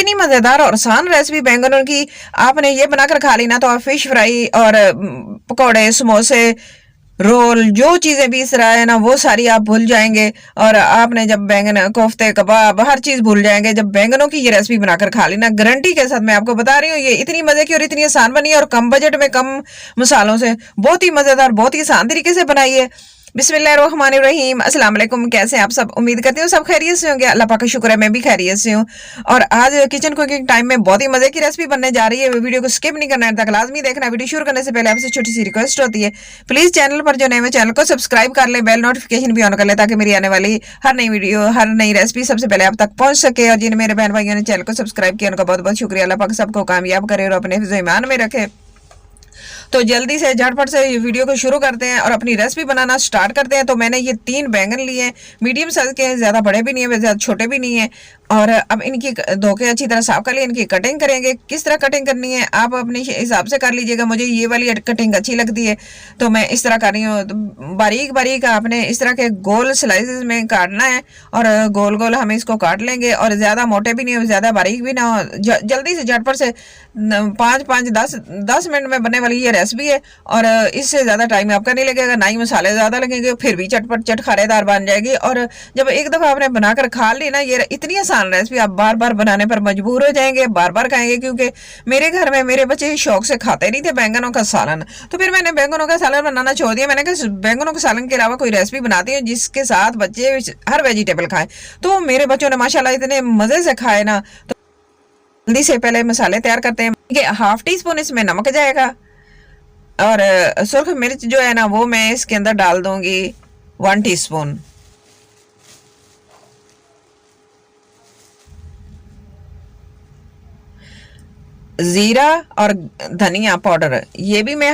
इतनी मजेदार और आसान रेसिपी बैंगनों की आपने ये बनाकर खा ली ना तो आप फिश फ्राई और पकौड़े, समोसे, रोल, जो चीजें बीस रहा है ना वो सारी आप भूल जाएंगे। और आपने जब बैंगन, कोफ्ते, कबाब, हर चीज भूल जाएंगे जब बैंगनों की ये रेसिपी बनाकर खा ली ना। गारंटी के साथ मैं आपको बता रही हूँ, ये इतनी मजे की और इतनी आसान बनी है और कम बजट में कम मसालों से बहुत ही मजेदार, बहुत ही आसान तरीके से बनाई है। बिस्मिल्लाहिर्रहमानिर्रहीम। अस्सलाम वालेकुम। कैसे हैं आप सब? उम्मीद करती हूँ सब खैरियत से होंगे। अल्लाह पाक का शुक्र है मैं भी खैरियत से हूँ। और आज किचन कुकिंग टाइम में बहुत ही मजे की रेसिपी बनने जा रही है। वीडियो को स्किप नहीं करना है, तक लाजमी देखना है। वीडियो शुरू करने से पहले आपसे छोटी सी रिक्वेस्ट होती है, प्लीज चैनल पर जो नए हैं चैनल को सब्सक्राइब कर ले, बेल नोटिफिकेशन भी ऑन कर ले ताकि मेरी आने वाली हर नई वीडियो, हर नई रेसिपी सबसे पहले आप तक पहुंच सके। और जिन मेरे बहन भाइयों ने चैनल को सब्सक्राइब किया उनका बहुत बहुत शुक्रिया। अल्लाह पाक सबको कामयाब करे और अपने हिफ्ज़ ईमान में रखे। तो जल्दी से झटपट से ये वीडियो को शुरू करते हैं और अपनी रेसिपी बनाना स्टार्ट करते हैं। तो मैंने ये 3 बैंगन लिए हैं, मीडियम साइज के हैं, ज्यादा बड़े भी नहीं है, ज्यादा छोटे भी नहीं है। और अब इनकी धो के अच्छी तरह साफ कर लिए, इनकी कटिंग करेंगे। किस तरह कटिंग करनी है आप अपने हिसाब से कर लीजिएगा। मुझे ये वाली कटिंग अच्छी लगती है तो मैं इस तरह कर रही हूँ। तो बारीक बारीक आपने इस तरह के गोल स्लाइसेस में काटना है और गोल गोल हम इसको काट लेंगे। और ज्यादा मोटे भी नहीं हो, ज्यादा बारीक भी ना हो। जल्दी से झटपट से 5-5, 10 मिनट में बनने वाली ये रेसिपी है और इससे ज्यादा टाइम आपका नहीं लगेगा, ना ही मसाले ज्यादा लगेंगे, फिर भी चटपट चटखारेदार बन जाएगी। और जब एक दफा आपने बनाकर खा ली ना, ये इतनी आसान रेसिपी आप बार बार बनाने पर मजबूर हो जाएंगे, बार बार खाएंगे। क्योंकि मेरे घर में मेरे बच्चे शौक से खाते नहीं थे बैंगनों का सालन, तो फिर मैंने बैंगनों का सालन बनाना छोड़ दिया। मैंने कहा बैंगनों के सालन के अलावा कोई रेसिपी बनाती हूँ जिसके साथ बच्चे हर वेजिटेबल खाएं। तो मेरे बच्चों ने माशाल्लाह इतने मजे से खाए ना। तो जल्दी से पहले मसाले तैयार करते हैं। हाफ टी स्पून इसमें नमक जाएगा और सुर्ख मिर्च जो है ना वो मैं इसके अंदर डाल दूंगी 1 टीस्पून। जीरा और धनिया पाउडर ये भी मैं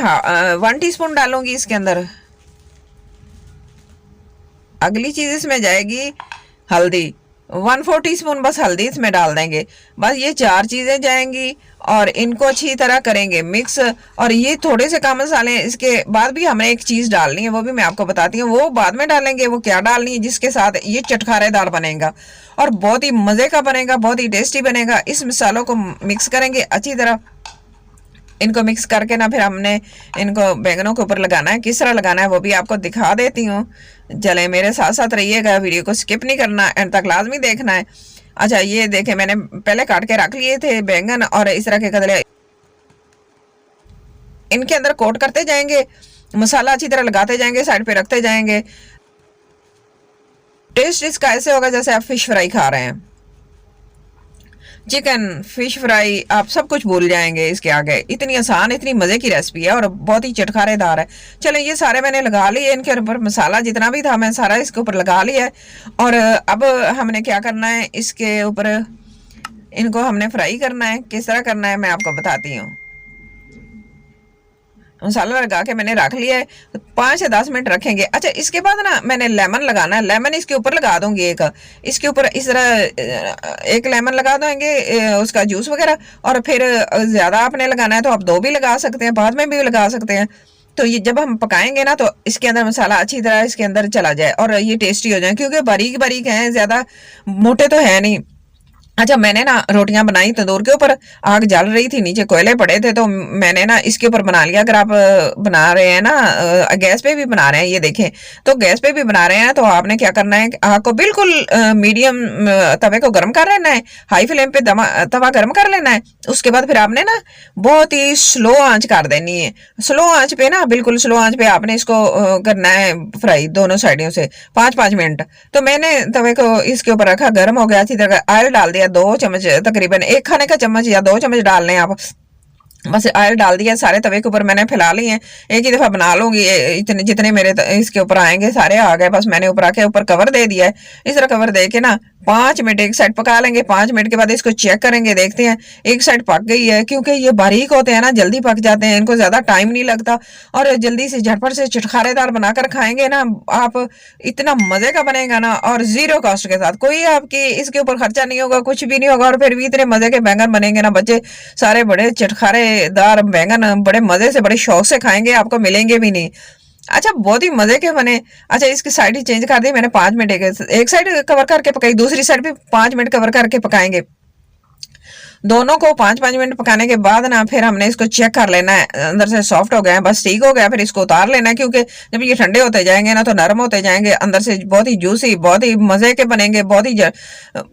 1 टीस्पून डालूंगी इसके अंदर। अगली चीज इसमें जाएगी हल्दी, 1/4 टीस्पून बस हल्दी इसमें डाल देंगे। बस ये 4 चीजें जाएंगी और इनको अच्छी तरह करेंगे मिक्स। और ये थोड़े से कम मसाले, इसके बाद भी हमें एक चीज डालनी है, वो भी मैं आपको बताती हूँ, वो बाद में डालेंगे। वो क्या डालनी है जिसके साथ ये चटखारेदार बनेगा और बहुत ही मजे का बनेगा, बहुत ही टेस्टी बनेगा। इस मसालों को मिक्स करेंगे अच्छी तरह। इनको मिक्स करके ना फिर हमने इनको बैंगनों के ऊपर लगाना है। किस तरह लगाना है वो भी आपको दिखा देती हूँ, चले मेरे साथ साथ रहिएगा, वीडियो को स्किप नहीं करना, एंड तक लाजमी देखना है। अच्छा ये देखे मैंने पहले काट के रख लिए थे बैंगन और इस तरह के कदले इनके अंदर कोट करते जाएंगे, मसाला अच्छी तरह लगाते जाएंगे, साइड पे रखते जाएंगे। टेस्ट इसका ऐसे होगा जैसे आप फिश फ्राई खा रहे हैं, चिकन फिश फ्राई, आप सब कुछ भूल जाएंगे इसके आगे। इतनी आसान, इतनी मजे की रेसिपी है और बहुत ही चटखारेदार है। चलो ये सारे मैंने लगा लिए, इनके ऊपर मसाला जितना भी था मैं सारा इसके ऊपर लगा लिया है। और अब हमने क्या करना है, इसके ऊपर इनको हमने फ्राई करना है। किस तरह करना है मैं आपको बताती हूँ। मसाला लगा के मैंने रख लिया है, 5 से 10 मिनट रखेंगे। अच्छा इसके बाद ना मैंने लेमन लगाना है, लेमन इसके ऊपर लगा दूंगी एक, इसके ऊपर इस तरह एक लेमन लगा देंगे, उसका जूस वगैरह। और फिर ज्यादा आपने लगाना है तो आप 2 भी लगा सकते हैं, बाद में भी लगा सकते हैं। तो ये जब हम पकाएंगे ना तो इसके अंदर मसाला अच्छी तरह इसके अंदर चला जाए और ये टेस्टी हो जाए, क्योंकि बारीक बारीक है, ज्यादा मोटे तो है नहीं। अच्छा मैंने ना रोटियां बनाई तंदूर के ऊपर, आग जल रही थी, नीचे कोयले पड़े थे, तो मैंने ना इसके ऊपर बना लिया। अगर आप बना रहे हैं ना गैस पे भी बना रहे हैं, ये देखें तो गैस पे भी बना रहे हैं तो आपने क्या करना है, आग को बिल्कुल मीडियम तवे को गर्म कर लेना है, हाई फ्लेम पे तवा गर्म कर लेना है। उसके बाद फिर आपने ना बहुत ही स्लो आंच कर देनी है। स्लो आंच पे ना, बिल्कुल स्लो आंच पे आपने इसको करना है फ्राई दोनों साइडों से 5-5 मिनट। तो मैंने तवे को इसके ऊपर रखा, गर्म हो गया, अच्छी तरह ऑयल डाल दिया, 2 चम्मच, तकरीबन 1 खाने का चम्मच या 2 चम्मच डालने आप। बस ऑयल डाल दिया, सारे तवे के ऊपर मैंने फैला लिए हैं। एक ही दफा बना लूंगी, इतने जितने मेरे इसके ऊपर आएंगे सारे आ गए। बस मैंने ऊपर आके ऊपर कवर दे दिया है। इस तरह कवर दे के ना 5 मिनट एक साइड पका लेंगे। 5 मिनट के बाद इसको चेक करेंगे, देखते हैं एक साइड पक गई है, क्योंकि ये बारीक होते हैं ना, जल्दी पक जाते हैं, इनको ज्यादा टाइम नहीं लगता और जल्दी से झटपट से चटखारेदार बनाकर खाएंगे ना आप, इतना मजे का बनेगा ना। और 0 कॉस्ट के साथ, कोई आपकी इसके ऊपर खर्चा नहीं होगा, कुछ भी नहीं होगा, और फिर भी इतने मजे के बैंगन बनेंगे ना, बच्चे सारे बड़े चटखारेदार बैंगन बड़े मजे से बड़े शौक से खाएंगे, आपको मिलेंगे भी नहीं। अच्छा बहुत ही मजे के बने। अच्छा इसकी साइड ही चेंज कर दी मैंने, 5 मिनट एक साइड कवर करके पकाई, दूसरी साइड भी 5 मिनट कवर करके पकाएंगे। दोनों को 5-5 मिनट पकाने के बाद ना फिर हमने इसको चेक कर लेना है, अंदर से सॉफ्ट हो गए हैं, बस ठीक हो गया, फिर इसको उतार लेना है, क्योंकि जब ये ठंडे होते जाएंगे ना तो नरम होते जाएंगे, अंदर से बहुत ही जूसी, बहुत ही मजे के बनेंगे, बहुत ही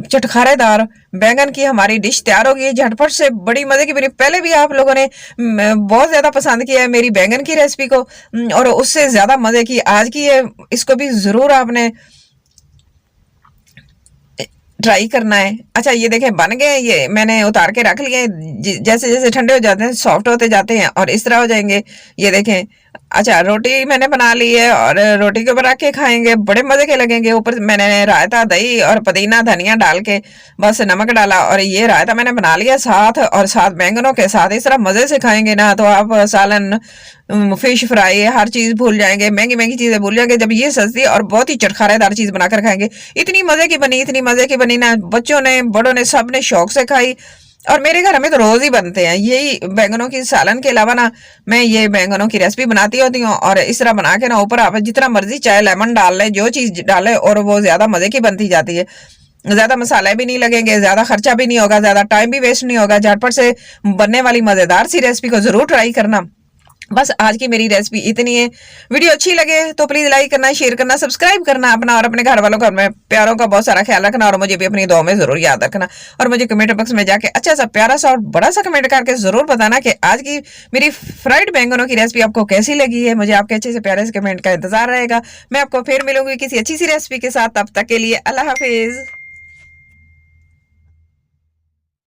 चटखारेदार बैंगन की हमारी डिश तैयार होगी झटपट से, बड़ी मजे की बनी। पहले भी आप लोगों ने बहुत ज्यादा पसंद किया है मेरी बैंगन की रेसिपी को, और उससे ज्यादा मजे की आज की है, इसको भी जरूर आपने ट्राई करना है। अच्छा ये देखें बन गए, ये मैंने उतार के रख लिए, जैसे जैसे ठंडे हो जाते हैं सॉफ्ट होते जाते हैं और इस तरह हो जाएंगे, ये देखें। अच्छा रोटी मैंने बना ली है और रोटी के ऊपर रख के खाएंगे, बड़े मजे के लगेंगे। ऊपर मैंने रायता, दही और पुदीना धनिया डाल के बस नमक डाला और ये रायता मैंने बना लिया साथ, और साथ बैंगनों के साथ इस तरह मजे से खाएंगे ना तो आप सालन, फिश फ्राई, हर चीज भूल जाएंगे, महंगी महंगी चीजें भूल जाएंगे जब ये सस्ती और बहुत ही चटखारेदार चीज बनाकर खाएंगे। इतनी मजे की बनी, इतनी मजे की बनी ना, बच्चों ने बड़ों ने सब ने शौक से खाई, और मेरे घर में तो रोज ही बनते हैं यही बैंगनों की सालन के अलावा ना, मैं ये बैंगनों की रेसिपी बनाती होती हूँ। और इस तरह बना के ना ऊपर आप जितना मर्जी चाहे लेमन डाल ले, जो चीज डाले, और वो ज्यादा मजे की बनती जाती है। ज्यादा मसाले भी नहीं लगेंगे, ज्यादा खर्चा भी नहीं होगा, ज्यादा टाइम भी वेस्ट नहीं होगा, झटपट से बनने वाली मजेदार सी रेसिपी को जरूर ट्राई करना। बस आज की मेरी रेसिपी इतनी है। वीडियो अच्छी लगे तो प्लीज लाइक करना, शेयर करना, सब्सक्राइब करना, अपना और अपने घर वालों का, अपने प्यारों का बहुत सारा ख्याल रखना, और मुझे भी अपनी दुआ में जरूर याद रखना। और मुझे कमेंट बॉक्स में जाके अच्छा सा प्यारा सा और बड़ा सा कमेंट करके जरूर बताना कि आज की मेरी फ्राइड बैंगनों की रेसिपी आपको कैसी लगी है। मुझे आपके अच्छे से प्यारे से कमेंट का इंतजार रहेगा। मैं आपको फिर मिलूंगी किसी अच्छी सी रेसिपी के साथ, तब तक के लिए अल्लाह हाफिज।